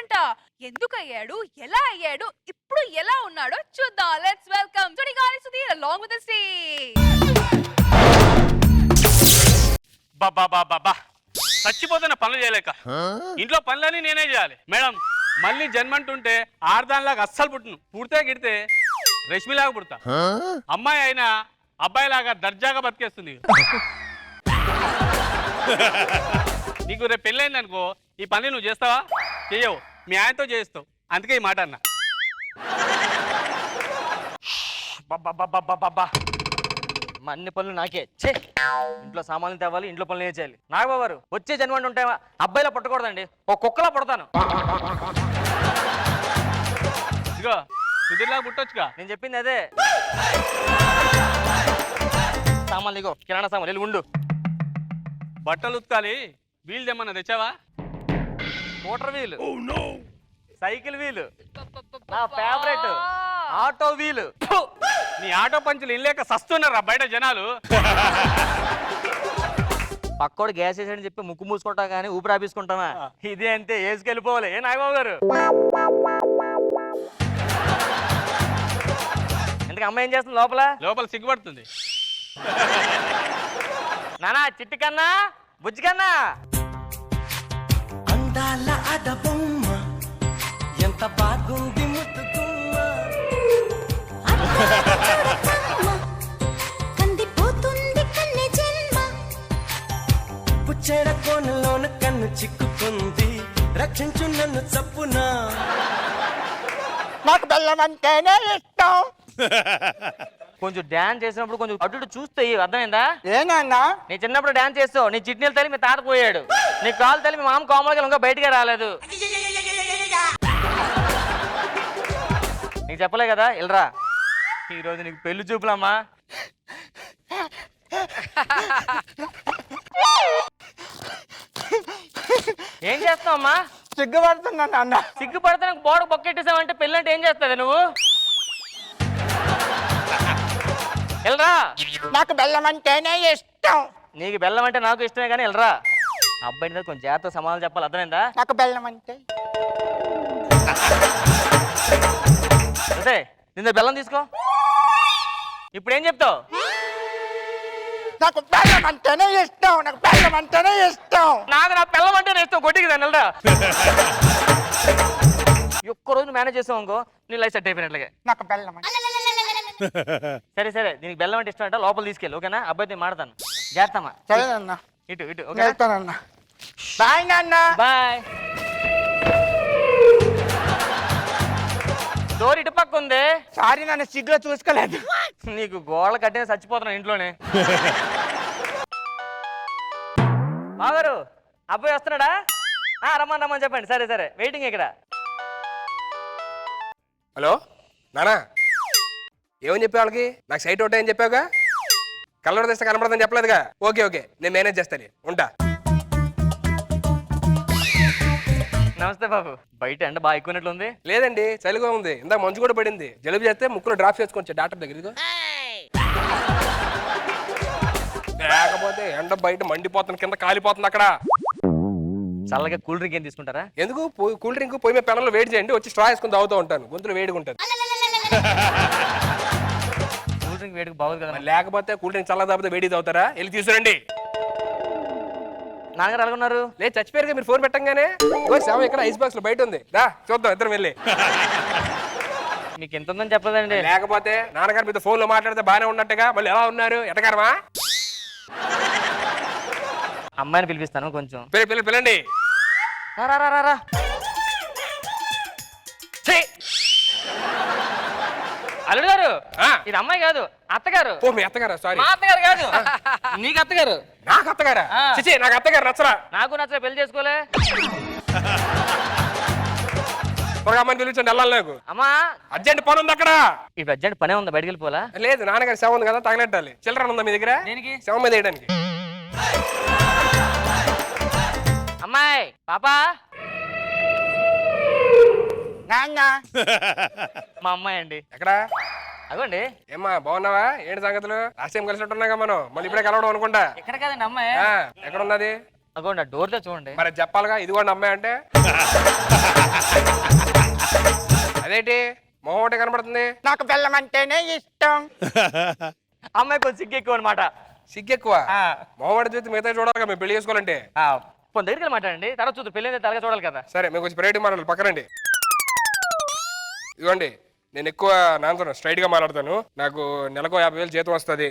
అయ్యాడంట. ఎందుకు అయ్యాడు, ఎలా అయ్యాడు, ఇప్పుడు ఎలా ఉన్నాడో చూద్దాం. Let's welcome Sudigali Sudheer along with the stage. బాబా చచ్చిపోతున్న పనులు చేయలేక ఇంట్లో పనులన్నీ నేనే చేయాలి. మేడం మళ్ళీ జన్మంటుంటే ఆర్దాన్లాగా అస్సలు పుట్టును. పుడితే గిడితే రష్మిలాగా పుడతా. అమ్మాయి అయినా అబ్బాయిలాగా దర్జాగా బతికేస్తుంది. నీకు రేపు పెళ్ళైంది అనుకో, ఈ పని నువ్వు చేస్తావా? చెయ్యవు, మీ ఆయనతో చేస్తావు. అందుకే ఈ మాట అన్నా. బాబా మా అన్ని పనులు నాకే. ఛే, ఇంట్లో సామాన్లు తేవాలి, ఇంట్లో పనులు ఏం చేయాలి? నాగబాబు వచ్చే జన్మండి ఉంటే అబ్బాయిలా పుట్టకూడదండి, ఓ కుక్కలా పుడతాను. ఇగో సుధీర్లాగా పుట్టొచ్చుగా. నేను చెప్పింది అదే. సామాన్లు ఇగో, కిరాణా సామాన్లు వెళ్ళి ఉండు. బట్టలు ఉతకాలి, వీలు తెమ్మన్నా తెచ్చావా? మోటార్ వీలు, సైకిల్ వీలు, నా ఫేవరెట్ ఆటో వీలు. నీ ఆటో పంచులు ఇల్లేక సస్తున్నారా బయట జనాలు. పక్కోడు గ్యాస్ వేసాడని చెప్పి ముక్కు మూసుకుంటాం కానీ ఊపిరి ఆపేసుకుంటామా? ఇదే అంతే, వేసుకెళ్ళిపోవాలి. ఏ నాగబాబు గారు, ఎందుకు అమ్మాయి ఏం చేస్తుంది లోపల? లోపల సిగ్గుపడుతుంది. నానా చిట్టి కన్నా, బుజ్జి కన్నా, అందాల అడబొమ్మ ఎంత బాగుంది ముద్దుగుమ్మ, కందిపోతుంది కన్నె జన్మ, పుచ్చేడ కోనలోన కన్ను చిక్కుకుంది, రక్షించు నన్ను చప్పునా. నాకు బెల్లం అంటేనే ఇష్టం. కొంచెం డాన్స్ చేసినప్పుడు కొంచెం అటు ఇటు చూస్తే అర్థమైందా? ఏనన్నా నీ చిన్నప్పుడు డాన్స్ చేస్తావు, నీ చిట్నీలు తల్లి మీ తాత పోయాడు, నీ కాలు తల్లి మీ మామ కోమలకి ఇంకా బయటికే రాలేదు. నీకు చెప్పలే కదా, వెళ్ళరా. ఈరోజు నీకు పెళ్లి చూపులమ్మా. ఏం చేస్తావు అమ్మా? సిగ్గుపడుతున్నాను అన్న. సిగ్గుపడితే నాకు బోర్డు బొక్కెట్టేసావంటే పెళ్ళి అంటే ఏం చేస్తావు నువ్వు? వెళ్ళరా. నాకు బెల్లం అంటేనే ఇష్టం. నీకు బెల్లం అంటే నాకు ఇష్టమే కానీ వెళ్ళరా. అబ్బాయి మీద కొంచెం జాగ్రత్త సమాధానం చెప్పాలి, అర్థమైందా? నాకు బెల్లం అంటే అదే నిన్న బెల్లం తీసుకో. ఇప్పుడు ఏం చెప్తావు? నాకు బెల్లం అంటేనే ఇష్టం. నాకు బెల్లం అంటేనే ఇష్టం. నాకు నా బెల్లం అంటే ఇష్టం. కొట్టికి దాన్ని వెళ్ళరా. ఒక్క రోజు మేనేజ్ చేసావు అనుకో, నీ లైఫ్ సెట్ అయిపోయినట్లుగా. నాకు బెల్లం అంటే సరే సరే, దీనికి బెల్లం అంటే ఇష్టం అంటే లోపల తీసుకెళ్ళి, ఓకేనా? అబ్బాయితో మాడతాను, జాగ్రత్తమ్మా. సరేనన్నా, ఇటు ఇటు వెళ్తానన్నా. బాయ్ నాన్న. బాయ్. డోర్ ఇటు పక్క ఉంది. సారీ నన్ను సిగ్గులో చూసుకోలేదు. నీకు గోళ్ళ కట్టిన చచ్చిపోతున్నావు ఇంట్లోనే. బాగారు అబ్బాయి వస్తున్నాడా? రమ్మని రమ్మని చెప్పండి. సరే సరే, వెయిటింగ్ ఇక్కడ. హలో నానా, ఏమని చెప్పే వాళ్ళకి? నాకు సైట్ ఒకటే అని చెప్పావుగా, కలర్ తెస్తే కనబడదని చెప్పలేదుగా. ఓకే ఓకే, నేను మేనేజ్ చేస్తాను, ఉంటా. నమస్తే బాబు. బయట ఎండ బాగా ఎక్కువనట్లుంది. లేదండి, చలిగా ఉంది. ఇందాక మంచు కూడా పడింది. జలుబు చేస్తే ముక్కులో డ్రాప్ చేసుకొచ్చా డాక్టర్ దగ్గర. ఇదిగో. లేకపోతే ఎండ బయట మండిపోతుంది, కింద కాలిపోతుంది అక్కడ. చల్లగా కూల్ డ్రింక్ ఏం తీసుకుంటారా? ఎందుకు? కూల్ డ్రింక్ పోయి మీద పెనంలో వేడి చేయండి, వచ్చి స్ట్రా వేసుకుని తాగుతూ ఉంటాను, గొంతులో వేడిగా ఉంటుంది. కూల్ డ్రింక్ వేడికి బాగుంది కదా. లేకపోతే కూల్ డ్రింక్ చల్ల తాగితే వేడి తాగుతారా? వెళ్ళి తీసుకురండి. నాన్నగారు ఎలాగున్నారు? లేదు, చచ్చిపోయారుగా మీరు ఫోన్ పెట్టంగానే. శవం ఇక్కడ ఐస్ బాక్స్ లో బయట ఉంది, రా చూద్దాం ఇద్దరం వెళ్ళి. మీకు ఎంత ఉందని చెప్పలేదండి. లేకపోతే నాన్నగారు మీతో ఫోన్ లో మాట్లాడితే బాగానే ఉన్నట్టుగా, మళ్ళీ ఎలా ఉన్నారు ఎటగారమా? అమ్మాయిని పిలిపిస్తాను కొంచెం. పిల్లండి. రా రా రా రా. అల్లుడు గారు, ఇది అమ్మాయి కాదు, అత్తగారు. ఓ మీ అత్తగారా? సారీ. మా అత్తగారు కాదు, నీకు అత్తగారు. నాకు అత్తగారా? చిచి, నాకు అత్తగారు నచ్చరా. నాకు నచ్చలే, పెళ్లి చేసుకోలే. త్వరగా అమ్మని పిలిపించండి, వెళ్ళాలి నాకు. అమ్మా అర్జెంట్ పని ఉంది అక్కడ. ఇప్పుడు అర్జెంట్ పనే ఉందా, బయటకు వెళ్ళిపోలా? లేదు, నాన్నగారి శవం ఉంది కదా, తగలెట్టాలి. చిల్లర ఉందా మీ దగ్గర? దేనికి? శవం మీద వేయడానికి. అమ్మాయి పాపా. నాన్న. మా అమ్మాయి అండి. ఎక్కడ? అగోండి. ఏమ్మా బాగున్నావా? ఏంటి సంగతులు? లాస్ట్ టైం కలిసి ఉంటున్నాగా మనం, మళ్ళీ ఇప్పుడే కలవడం అనుకుంటా. ఎక్కడ కాదండి అమ్మాయి. ఎక్కడ ఉన్నది? అగోండి డోర్లో చూడండి. మరి చెప్పాలిగా ఇదిగోండి అమ్మాయి అంటే. అదేంటి మొహం ఒకటే కనబడుతుంది. నాకు బెల్లం అంటేనే ఇష్టం. అమ్మాయి కొంచెం సిగ్గు ఎక్కువ అనమాట. సిగ్గెక్కువ. మొహం ఒకటి చూస్తే మిగతా చూడాలిగా మేము పెళ్లి చేసుకోవాలంటే. కొంత దగ్గరికి వెళ్ళి మాట్లాడండి, తర్వాత చూద్దాం. పెళ్ళి తరగా చూడాలి కదా. సరే మేము కొంచెం ప్రైవేట్గా మాట్లాడాలి, పక్కనండి. ఇదిగోండి నేను ఎక్కువ నాన్నతో స్ట్రైట్గా మాట్లాడతాను. నాకు నెలకు 50,000 జీతం వస్తుంది.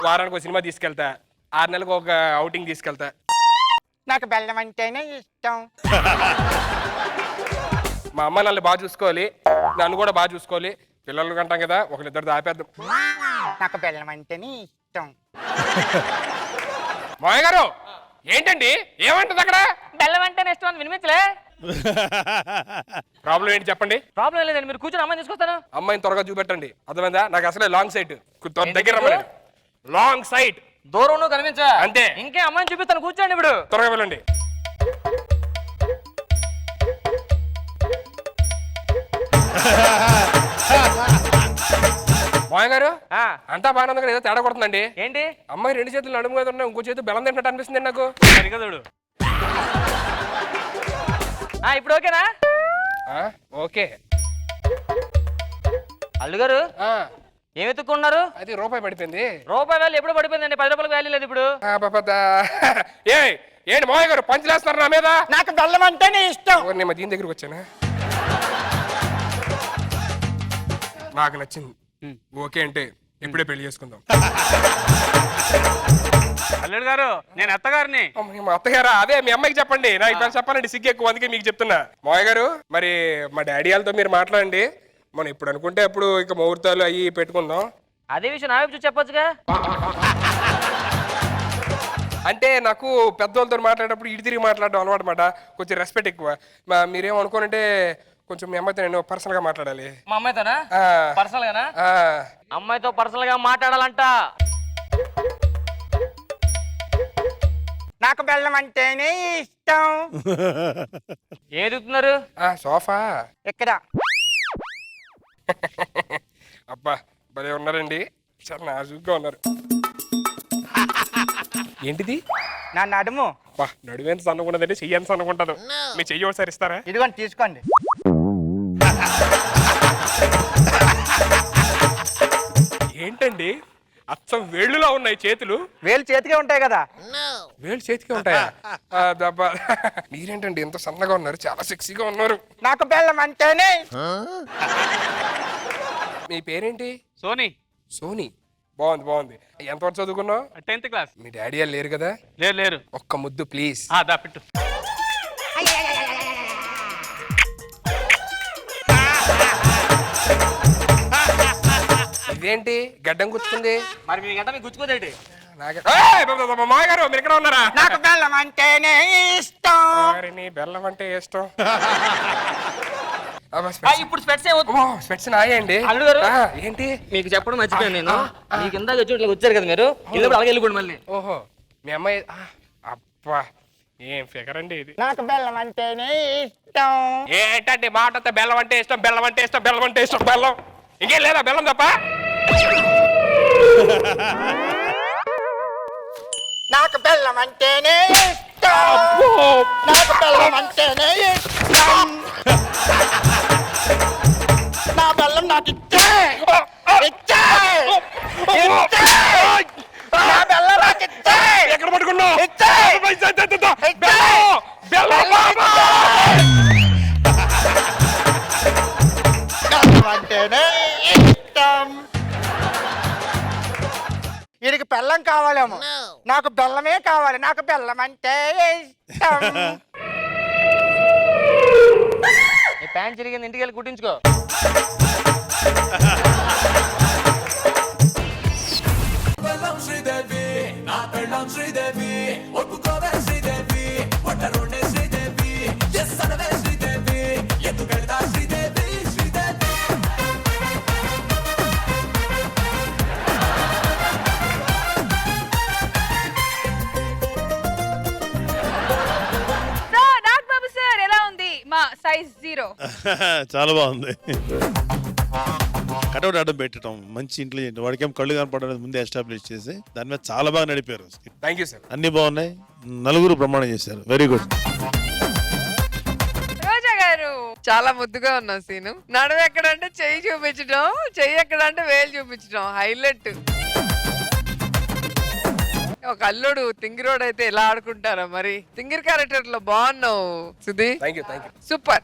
వారానికి ఒక సినిమా తీసుకెళ్తా, 6 నెలలకు ఒక అవుటింగ్ తీసుకెళ్తా. నాకు బెల్లం అంటేనే ఇష్టం. మా అమ్మ నన్ను బాగా చూసుకోవాలి, నన్ను కూడా బాగా చూసుకోవాలి. పిల్లలు కంటాం కదా, ఒకరిద్దరు ఆపేద్దాం. నాకు బెల్లం అంటేనే ఇష్టం. మాయ గారు ఏంటండి ఏమంటుంది అక్కడ? బెల్లం అంటే ఇష్టం అని వినిపించలే. ప్రాబ్లం ఏంటి చెప్పండి. ప్రాబ్లం లేదండి, మీరు కూర్చొని అమ్మాయిని తీసుకొస్తాను. అమ్మాయిని త్వరగా చూపెట్టండి. అర్థమైందా? నాకు అసలే లాంగ్ సైట్, దగ్గర రమ్మని. లాంగ్ సైట్, దూరం కనిపించా అంతే. ఇంకే అమ్మాయిని చూపిస్తాను, కూర్చోండి. ఇప్పుడు త్వరగా వెళ్ళండి. మాయ గారు అంతా బాగానే ఉంది కదా, ఏదో తేడా కొడుతుందండి. ఏంటి? అమ్మాయి 2 చేతులు నడుము మీద ఉన్నాయి, ఇంకో చేతి బెల్లం తింటట్టు అనిపిస్తుంది నాకు. సరిగ్గా చూడు. ఇప్పుడు ఓకేనా? ఓకే. అల్లుగారు ఏమి ఎత్తుకున్నారు? అది రూపాయి పడిపోయింది. రూపాయి వాల్యూ ఎప్పుడు పడిపోయిందండి? 10 రూపాయలకు వాల్యూ లేదు ఇప్పుడు. ఏంటి మాయ గారు పంచులేస్తున్నారు నా మీద? నాకు బెల్లం అంటేనే ఇష్టం. నేను దీని దగ్గరకు వచ్చానా? నాకు నచ్చింది. ఓకే అంటే ఇప్పుడే పెళ్లి చేసుకుందాం. అల్లుడు గారు నేను అత్తగారిని. మా అత్తగారా? అదే మీ అమ్మాయికి చెప్పండి. నాకు ఇప్పుడు చెప్పాలండి సిగ్గు ఎక్కువ, అందుకే మీకు చెప్తున్నా. మావయ్య గారు మరి మా డాడీ వాళ్ళతో మీరు మాట్లాడండి. మనం ఇప్పుడు అనుకుంటే అప్పుడు ఇక ముహూర్తాలు అవి పెట్టుకుందాం. అదే విషయం నా వైపు చూసి చెప్పొచ్చుగా. అంటే నాకు పెద్దవాళ్ళతో మాట్లాడేటప్పుడు ఇటు తిరిగి మాట్లాడడం అలవాటు మాట, కొంచెం రెస్పెక్ట్ ఎక్కువ. మీరేం అనుకోనంటే కొంచెం మీ అమ్మాయితో నేను పర్సనల్ గా మాట్లాడాలి. మా అమ్మాయితోనా? పర్సనల్ గానా? అమ్మాయితో పర్సనల్ గా మాట్లాడాలంట. నాకు బెల్లం అంటేనే ఇష్టం. ఏం ఎదుగుతున్నారు? సోఫా ఇక్కడ. అబ్బా భలే ఉన్నారండి, చాలా నాజుగ్గా ఉన్నారు. ఏంటిది? నా నడుము. అబ్బా నడుము ఎంత సన్నగుండదండి, చెయ్యి ఎంత సన్నగుంటదు. మీ చెయ్యి ఒకసారి ఇస్తారా? ఇదిగోండి తీసుకోండి. ఏంటండి అచ్చం వేళ్ళులా ఉన్నాయి చేతులు. వేలు చేతికే ఉంటాయి కదా. వేళ్ళు చేతికే ఉంటాయా? దబ్బా మీరేంటండి ఎంత సన్నగా ఉన్నారు, చాలా సెక్సీగా ఉన్నారు. నాకు బెల్లం అంటేనే. మీ పేరేంటి? సోనీ. సోనీ. బాగుంది బాగుంది. ఎంతవరకు చదువుకున్నావు? 10th class. మీ డాడీ వాళ్ళు లేరు కదా? లేరు. ఒక్క ముద్దు ప్లీజ్. దా పెట్టు. ఇదేంటి గడ్డం గుచ్చుకుంది? మరి మీ గంట మీకు గుచ్చుకోదేంటి? మాగారు మీరు ఎక్కడ ఉన్నారా? నాకు బెల్లం అంటేనే ఇష్టం. నీ బెల్లం అంటే ఇష్టం. ఇప్పుడు స్పెట్స్ స్పెట్స్ నాయండి. అల్లుగారు ఏంటి మీకు చెప్పడం మర్చిపోయాను నేను. మీకు ఇందాక ఇట్లా వచ్చారు కదా మీరు, ఇల్లు అలాగే వెళ్ళిపోండి మళ్ళీ. ఓహో మీ అమ్మాయి. అబ్బా ఏం ఫిగర్ అండి ఇది. నాకు బెల్లం అంటేనే ఇష్టం. ఏంటంటే మాట బెల్లం అంటే ఇష్టం, బెల్లం అంటే ఇష్టం, బెల్లం అంటే ఇష్టం, బెల్లం. ఇంకేం లేదా బెల్లం తప్ప? నాకు బెల్లం అంటేనే ఇష్టం. నాకు బెల్లం అంటేనే ఇష్టం. నా బెల్లం నాకు ఇచ్చే. నా బెల్లం నాకు ఇచ్చే. ఎక్కడ పట్టుకున్నావు? బెల్లం అంటేనే ఇష్టం. వీడికి బెల్లం కావాలేమో, నాకు బెల్లమే కావాలి. నాకు బెల్లం అంటే ఇష్టం. ఈ ప్యాంట్ చిరిగింది, ఇంటికి వెళ్ళి కుట్టించుకో. నాగబాబు సార్ ఎలా ఉంది మా సైజ్ 0? చాలా బాగుంది. కటౌట్ అడ్డం పెట్టడం మంచి ఇంటెలిజెంట్ వాడికేం కళ్ళు కనపడడం ముందే ఎస్టాబ్లిష్ చేసి దాని మీద చాలా బాగా నడిపారు. Thank you sir. అన్ని బాగున్నాయి, నలుగురు ప్రమాణం చేశారు. Very good. రోజా గారు చాలా ముద్దుగా ఉన్నాం సీను. నడుము ఎక్కడంటే చెయ్యి చూపించడం, చెయ్యి ఎక్కడంటే వేలు చూపించడం హైలైట్. ఒక అల్లుడు తింగిరోడ్ అయితే ఎలా ఆడుకుంటారా మరి. తింగిరి క్యారెక్టర్ లో బాగున్నావు సుధీ. Thank you. సూపర్.